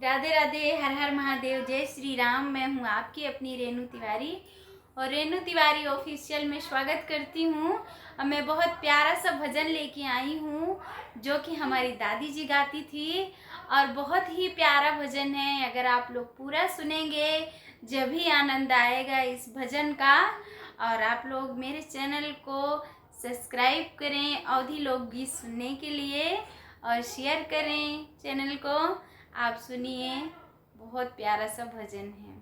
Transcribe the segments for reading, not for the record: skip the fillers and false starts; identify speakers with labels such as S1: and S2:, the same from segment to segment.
S1: राधे राधे, हर हर महादेव, जय श्री राम। मैं हूँ आपकी अपनी रेणु तिवारी और रेणु तिवारी ऑफिशियल में स्वागत करती हूँ। अब मैं बहुत प्यारा सा भजन लेके आई हूँ जो कि हमारी दादी जी गाती थी और बहुत ही प्यारा भजन है। अगर आप लोग पूरा सुनेंगे जब भी आनंद आएगा इस भजन का। और आप लोग मेरे चैनल को सब्सक्राइब करें अवधि लोकगीत सुनने के लिए और शेयर करें चैनल को। आप सुनिए, बहुत प्यारा सा भजन है।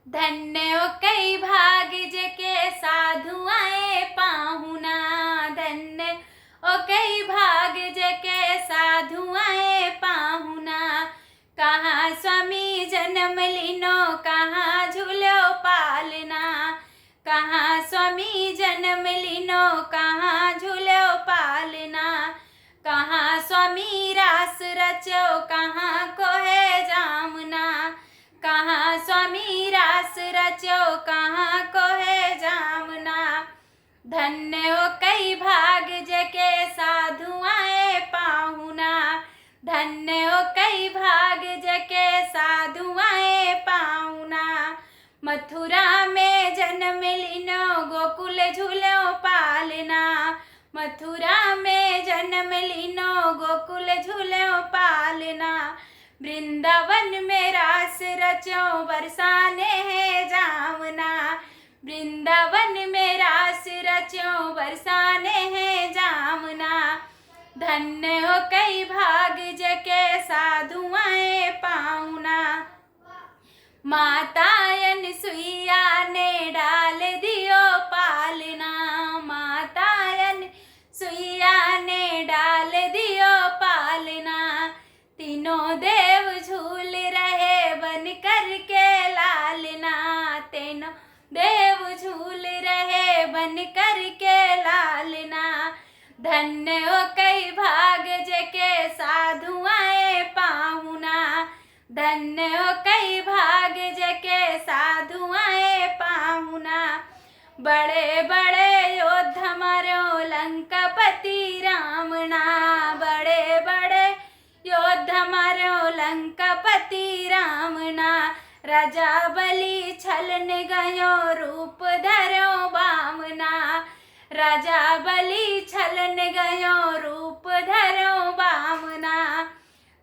S1: धन्य हो कई भाग जके साधु आए पाहुना, धन्य हो कई भाग जके साधु आए पाहुना। कहाँ स्वामी जन्म लीनो, कहाँ झूलो पालना, कहाँ स्वामी जन्म लीनो, कहाँ झूलो पालना। कहाँ स्वामी रास रचो, कहाँ को है जामना, कहाँ स्वामी रास रचो, कहाँ को है जामना। धन्य हो कई भाग जके साधु आए पाहुना, धन्य हो कई भाग जके साधु आए पाहुना। मथुरा में जन्म लीनो, गोकुल झूलो पालना, मथुरा में जन्म लीनो, गोकुल झूलो पालना। वृंदावन में रास रचो, बरसाने हैं जामना, वृंदावन में रास रचो, बरसाने हैं जामना। धन्य हो कई भाग जके साधु आए पाहुना। माता अनसुईया ने डाल दियो पालना, माता अनसुईया ने डाल दियो पालना। तीनों देव झूल रहे बन कर के लालना, तीनों देव झूल रहे बन कर के लालना। धन्य हो कई भाग जके साधु आए पाहुना, धन्य हो कई भाग जके साधु आए पाहुना। बड़े बड़े योद्धा मारो लंकापति रामना, बड़े बड़े योद्धा मारो लंकापति रामना। राजा बलि छलन गयो, रूप धरो बामना, राजा बलि छलन गयो, रूप धरो बामना।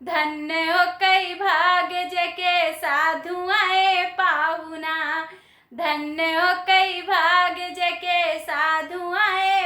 S1: धन्य हो कई भाग जके साधु आए पाहुना, धन्य हो कई भाग जके साधु आए